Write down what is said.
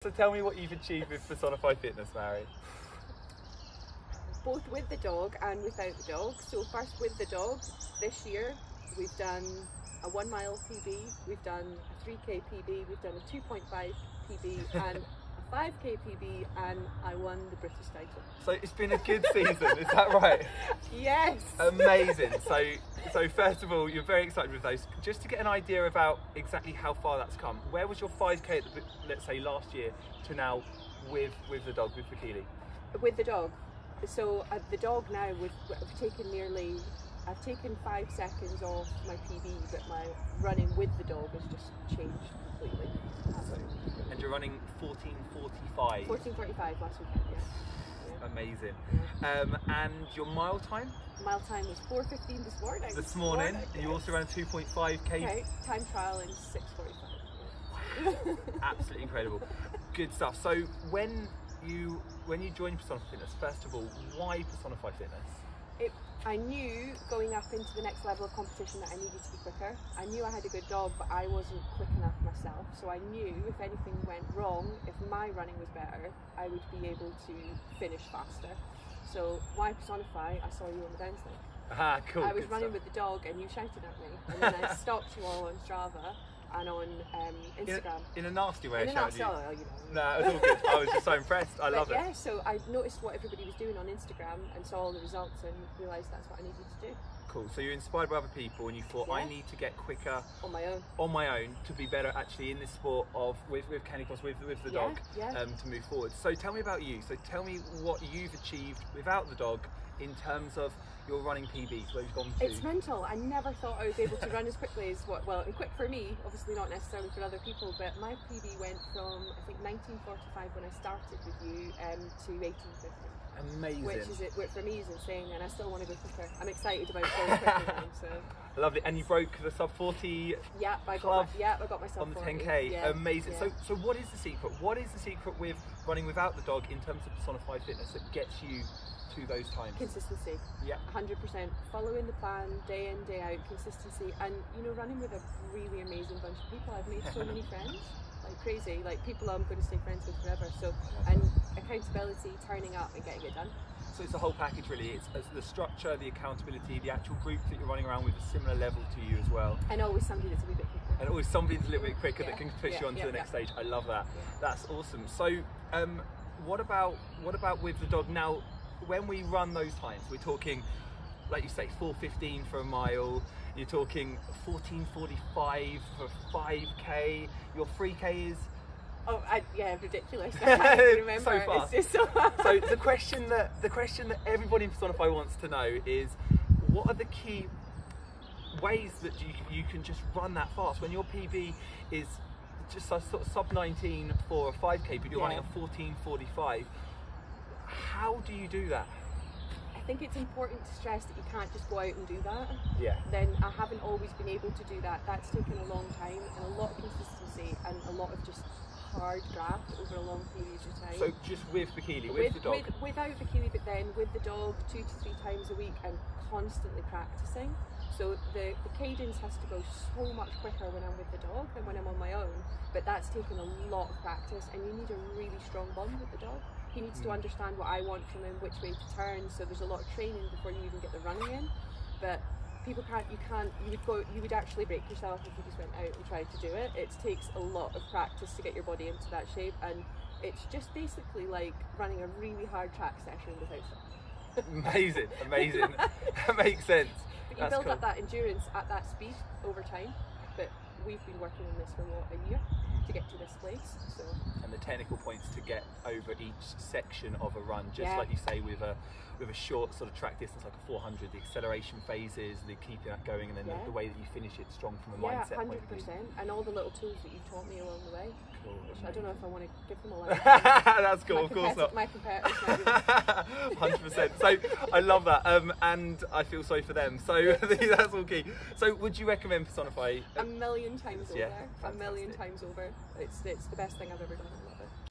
So tell me what you've achieved with Personify Fitness, Mary. Both with the dog and without the dog. So first with the dog, this year we've done a 1 mile PB, we've done a 3k PB, we've done a 2.5 PB and a 5k PB, and I won the British title. So it's been a good season, is that right? Yes! Amazing. So first of all, you're very excited with those. Just to get an idea about exactly how far that's come, where was your 5k at the, let's say last year to now with the dog, with Vakili? With the dog. So the dog now, I've taken 5 seconds off my PB, but my running with the dog has just changed completely. And you're running 14:45. 14:45 last weekend, yeah. Amazing. And your mile time? Mile time was 4:15 this morning. This morning. And you also ran a 2.5k. Okay, time trial in 6:45. Absolutely incredible. Good stuff. So when you joined Personify Fitness, first of all, why Personify Fitness? I knew going up into the next level of competition that I needed to be quicker. I knew I had a good dog, but I wasn't quick enough myself. So I knew if anything went wrong, if my running was better, I would be able to finish faster. So why Personify? I saw you on the bounce link. Ah, cool. I was running with the dog and you shouted at me, and then I stalked you all on Strava and on Instagram. In a nasty way, in a nasty way, you know. No, it was all good. I was just so impressed. I love it. Yeah, so I noticed what everybody was doing on Instagram and saw all the results and realised that's what I needed to do. Cool. So you're inspired by other people and you thought, yeah, I need to get quicker on my own. On my own to be better actually in this sport of with Cani-Cross, with the dog, to move forward. So tell me about you. So tell me what you've achieved without the dog in terms of your running PBs, where you've gone to. It's mental. I never thought I was able to run as quickly as and quick for me, obviously not necessarily for other people, but my PB went from, I think, 1945 when I started with you to 1850. Amazing. Which for me is insane, and I still want to go quicker. I'm excited about going quicker now, so. Lovely. And you broke the sub 40 club I got my sub on the 40. 10k. Yeah, amazing. Yeah. So what is the secret? What is the secret with running without the dog in terms of Personify Fitness that gets you to those times? Consistency. Yeah. 100%. Following the plan, day in, day out, consistency, and you know, running with a really amazing bunch of people. I've made so many friends. Like crazy, like people I'm going to stay friends with forever. So, and accountability, turning up and getting it done. So it's the whole package really. It's the structure, the accountability, the actual group that you're running around with a similar level to you as well. And always somebody that's a wee bit quicker. And always somebody that's a little bit quicker that can push you on to the next stage. I love that. Yeah. That's awesome. So what about with the dog now? When we run those times, we're talking, like you say, 4:15 for a mile. You're talking 14:45 for 5k. Your 3k is. Oh, yeah, ridiculous. I can't even remember. So fast. It's just so fast. So the question that everybody in Personify wants to know is, what are the key ways that you can just run that fast when your PB is just sort of sub 19 for a 5k, but you're running a 14:45? How do you do that? I think it's important to stress that you can't just go out and do that. Yeah. Then I haven't always been able to do that. That's taken a long time and a lot of consistency and a lot of just hard graft over a long period of time. So just with Vakili, with the dog? Without Vakili, but then with the dog 2 to 3 times a week and constantly practicing. So the cadence has to go so much quicker when I'm with the dog than when I'm on my own. But that's taken a lot of practice, and you need a really strong bond with the dog. He needs to understand what I want from him, which way to turn, so there's a lot of training before you even get the running in. But people you would actually break yourself if you just went out and tried to do it. It takes a lot of practice to get your body into that shape, and it's just basically like running a really hard track session without stopping. Amazing, amazing. That makes sense. But you build up that endurance at that speed over time. But we've been working on this for a year to get to this place. So. And the technical points to get over each section of a run, just like you say with a short sort of track distance like a 400, the acceleration phases, the keeping that going, and then the way that you finish it strong from a mindset point of view. 100%, and all the little tools that you've taught me along the way. Cool. Which I don't know if I want to give them all out. That's cool, of course not. My competitors. 100%. So I love that, and I feel sorry for them. So that's all key. So would you recommend Personify? A million times over. Yeah, a million times over. It's the best thing I've ever done.